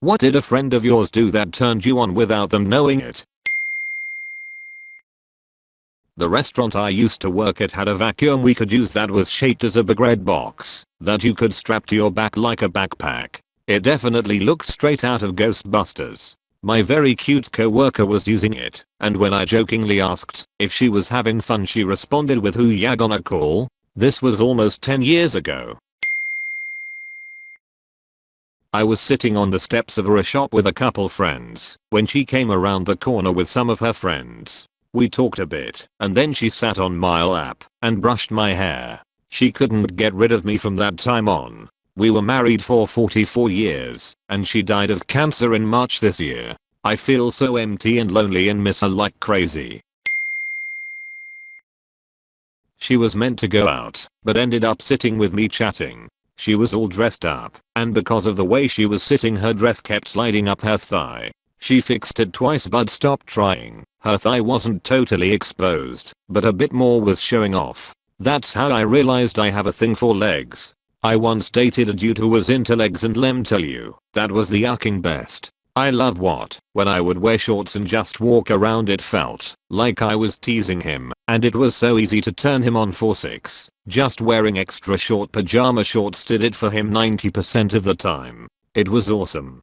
What did a friend of yours do that turned you on without them knowing it? The restaurant I used to work at had a vacuum we could use that was shaped as a bread box that you could strap to your back like a backpack. It definitely looked straight out of Ghostbusters. My very cute co-worker was using it, and when I jokingly asked if she was having fun, she responded with, "Who ya gonna call?" This was almost 10 years ago. I was sitting on the steps of a shop with a couple friends when she came around the corner with some of her friends. We talked a bit, and then she sat on my lap and brushed my hair. She couldn't get rid of me from that time on. We were married for 44 years, and she died of cancer in March this year. I feel so empty and lonely and miss her like crazy. She was meant to go out, but ended up sitting with me chatting. She was all dressed up, and because of the way she was sitting, her dress kept sliding up her thigh. She fixed it twice but stopped trying. Her thigh wasn't totally exposed, but a bit more was showing off. That's how I realized I have a thing for legs. I once dated a dude who was into legs, and lem tell you, that was the yucking best. I loved when I would wear shorts and just walk around, it felt like I was teasing him, and it was so easy to turn him on for sex. Just wearing extra short pajama shorts did it for him 90% of the time. It was awesome.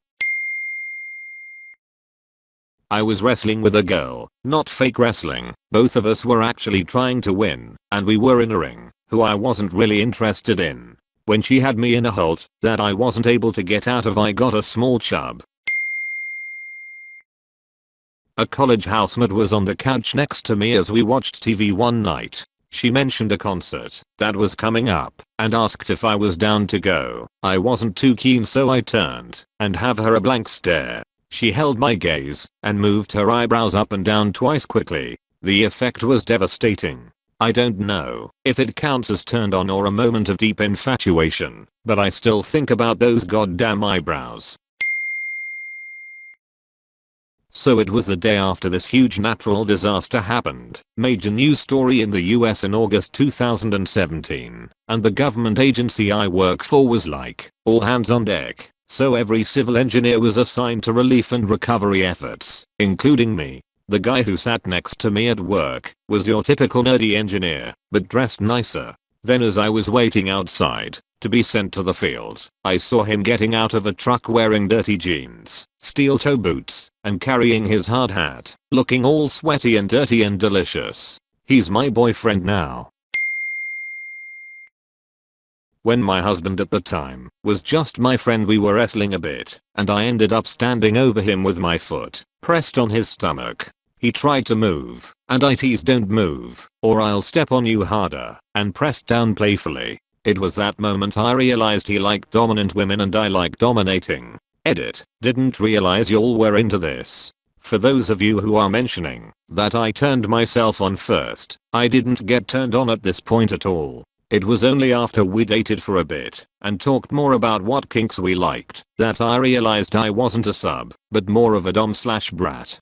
I was wrestling with a girl, not fake wrestling. Both of us were actually trying to win, and we were in a ring, who I wasn't really interested in. When she had me in a hold that I wasn't able to get out of, I got a small chub. A college housemate was on the couch next to me as we watched TV one night. She mentioned a concert that was coming up and asked if I was down to go. I wasn't too keen, so I turned and have her a blank stare. She held my gaze and moved her eyebrows up and down twice quickly. The effect was devastating. I don't know if it counts as turned on or a moment of deep infatuation, but I still think about those goddamn eyebrows. So it was the day after this huge natural disaster happened. Major news story in the US in August 2017. And the government agency I work for was like, all hands on deck. So every civil engineer was assigned to relief and recovery efforts, including me. The guy who sat next to me at work was your typical nerdy engineer, but dressed nicer. Then as I was waiting outside to be sent to the field, I saw him getting out of a truck wearing dirty jeans, steel toe boots, and carrying his hard hat, looking all sweaty and dirty and delicious. He's my boyfriend now. When my husband at the time was just my friend, we were wrestling a bit, and I ended up standing over him with my foot pressed on his stomach. He tried to move, and I teased, "Don't move, or I'll step on you harder," and pressed down playfully. It was that moment I realized he liked dominant women and I like dominating. Edit. Didn't realize y'all were into this. For those of you who are mentioning that I turned myself on first, I didn't get turned on at this point at all. It was only after we dated for a bit and talked more about what kinks we liked that I realized I wasn't a sub, but more of a dom/brat.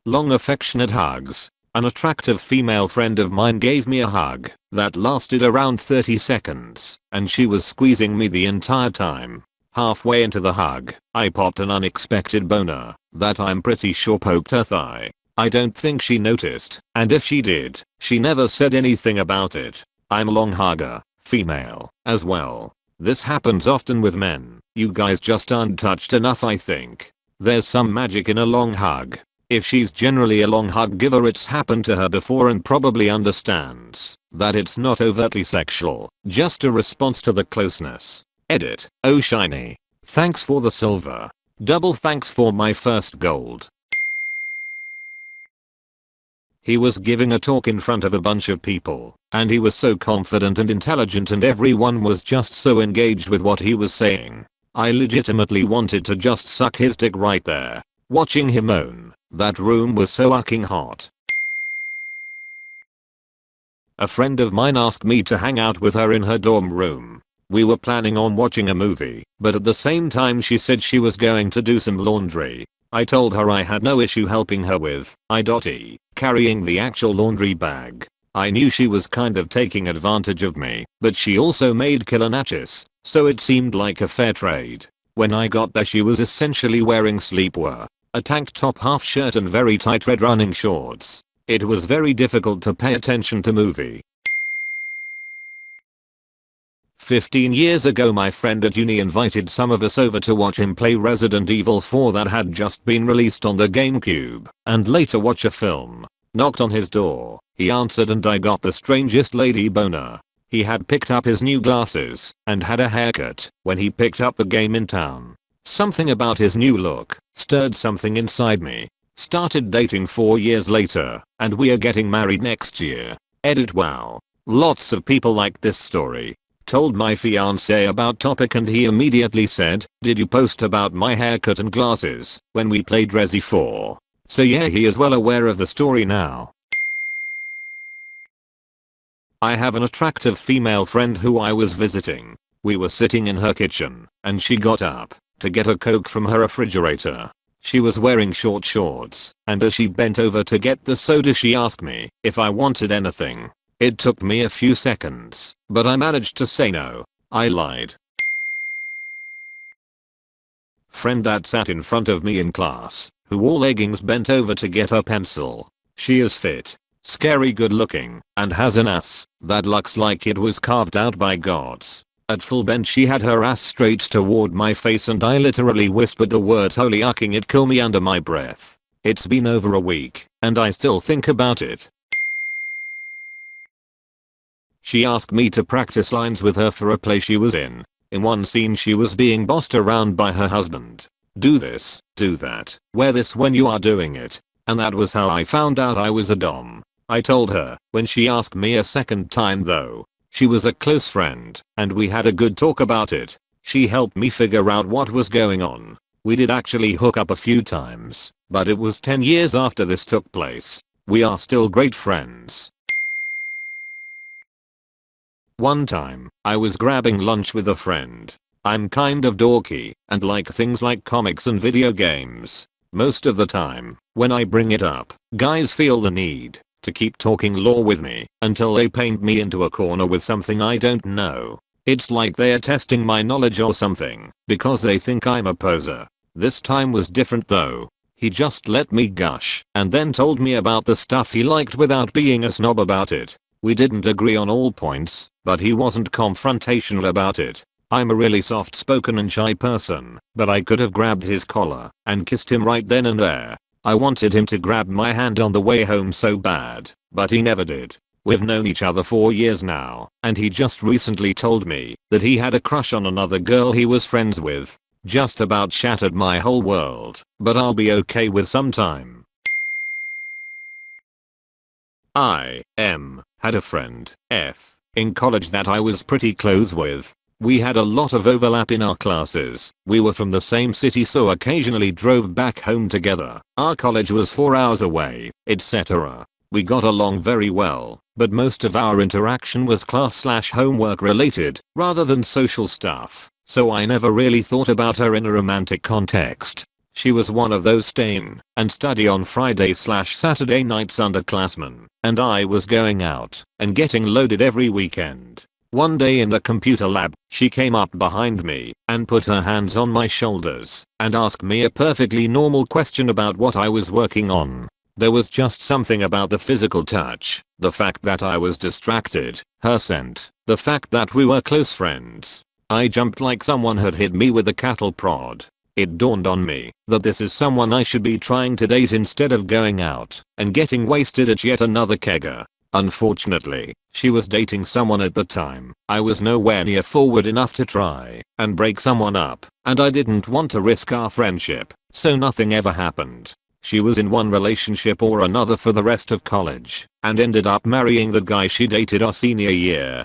Long affectionate hugs. An attractive female friend of mine gave me a hug that lasted around 30 seconds, and she was squeezing me the entire time. Halfway into the hug, I popped an unexpected boner that I'm pretty sure poked her thigh. I don't think she noticed, and if she did, she never said anything about it. I'm a long hugger, female, as well. This happens often with men. You guys just aren't touched enough, I think. There's some magic in a long hug. If she's generally a long hug giver, it's happened to her before and probably understands that it's not overtly sexual, just a response to the closeness. Edit. Oh shiny. Thanks for the silver. Double thanks for my first gold. He was giving a talk in front of a bunch of people, and he was so confident and intelligent and everyone was just so engaged with what he was saying. I legitimately wanted to just suck his dick right there. Watching him moan. That room was so fucking hot. A friend of mine asked me to hang out with her in her dorm room. We were planning on watching a movie, but at the same time she said she was going to do some laundry. I told her I had no issue helping her with carrying the actual laundry bag. I knew she was kind of taking advantage of me, but she also made killer nachos, so it seemed like a fair trade. When I got there she was essentially wearing sleepwear, a tank top, half shirt and very tight red running shorts. It was very difficult to pay attention to movie. 15 years ago my friend at uni invited some of us over to watch him play Resident Evil 4 that had just been released on the GameCube, and later watch a film. Knocked on his door, he answered and I got the strangest lady boner. He had picked up his new glasses and had a haircut when he picked up the game in town. Something about his new look stirred something inside me. Started dating 4 years later, and we are getting married next year. Edit wow. Lots of people like this story. Told my fiance about topic and he immediately said, "Did you post about my haircut and glasses when we played Resi 4? So yeah, he is well aware of the story now. I have an attractive female friend who I was visiting. We were sitting in her kitchen, and she got up to get a Coke from her refrigerator. She was wearing short shorts, and as she bent over to get the soda she asked me if I wanted anything. It took me a few seconds, but I managed to say no. I lied. Friend that sat in front of me in class, who wore leggings, bent over to get her pencil. She is fit, scary good looking, and has an ass that looks like it was carved out by gods. At full bend she had her ass straight toward my face and I literally whispered the words "holy yucking it kill me" under my breath. It's been over a week, and I still think about it. She asked me to practice lines with her for a play she was in. In one scene she was being bossed around by her husband. Do this, do that, wear this when you are doing it. And that was how I found out I was a dom. I told her when she asked me a second time though. She was a close friend, and we had a good talk about it. She helped me figure out what was going on. We did actually hook up a few times, but it was 10 years after this took place. We are still great friends. One time, I was grabbing lunch with a friend. I'm kind of dorky and like things like comics and video games. Most of the time, when I bring it up, guys feel the need to keep talking lore with me until they paint me into a corner with something I don't know. It's like they're testing my knowledge or something because they think I'm a poser. This time was different though. He just let me gush and then told me about the stuff he liked without being a snob about it. We didn't agree on all points, but he wasn't confrontational about it. I'm a really soft-spoken and shy person, but I could have grabbed his collar and kissed him right then and there. I wanted him to grab my hand on the way home so bad, but he never did. We've known each other 4 years now, and he just recently told me that he had a crush on another girl he was friends with. Just about shattered my whole world, but I'll be okay with some time. Had a friend, F, in college that I was pretty close with. We had a lot of overlap in our classes. We were from the same city so occasionally drove back home together. Our college was 4 hours away, etc. We got along very well, but most of our interaction was class/homework related rather than social stuff, so I never really thought about her in a romantic context. She was one of those stay in and study on Friday/Saturday nights underclassmen, and I was going out and getting loaded every weekend. One day in the computer lab, she came up behind me and put her hands on my shoulders and asked me a perfectly normal question about what I was working on. There was just something about the physical touch, the fact that I was distracted, her scent, the fact that we were close friends. I jumped like someone had hit me with a cattle prod. It dawned on me that this is someone I should be trying to date instead of going out and getting wasted at yet another kegger. Unfortunately, she was dating someone at the time. I was nowhere near forward enough to try and break someone up, and I didn't want to risk our friendship, so nothing ever happened. She was in one relationship or another for the rest of college and ended up marrying the guy she dated our senior year.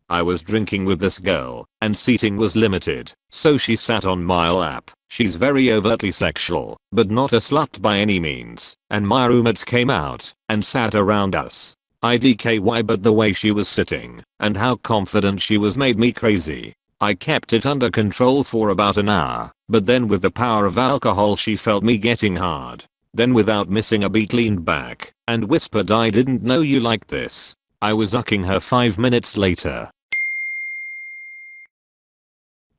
I was drinking with this girl, and seating was limited, so she sat on my lap. She's very overtly sexual, but not a slut by any means, and my roommates came out and sat around us. IDKY, but the way she was sitting and how confident she was made me crazy. I kept it under control for about an hour, but then with the power of alcohol she felt me getting hard. Then without missing a beat leaned back and whispered, "I didn't know you liked this." I was ucking her 5 minutes later.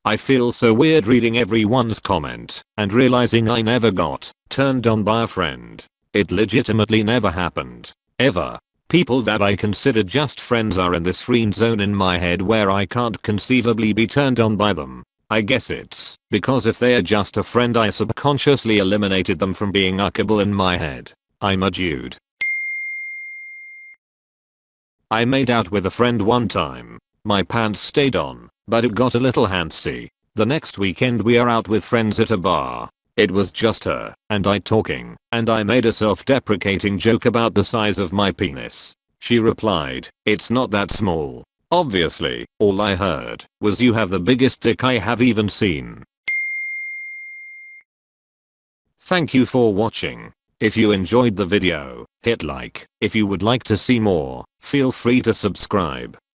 I feel so weird reading everyone's comment and realizing I never got turned on by a friend. It legitimately never happened. Ever. People that I consider just friends are in this friend zone in my head where I can't conceivably be turned on by them. I guess it's because if they are just a friend, I subconsciously eliminated them from being uckable in my head. I'm a dude. I made out with a friend one time. My pants stayed on, but it got a little handsy. The next weekend we are out with friends at a bar. It was just her and I talking, and I made a self-deprecating joke about the size of my penis. She replied, "It's not that small." Obviously, all I heard was, "You have the biggest dick I have even seen." Thank you for watching. If you enjoyed the video, hit like. If you would like to see more, feel free to subscribe.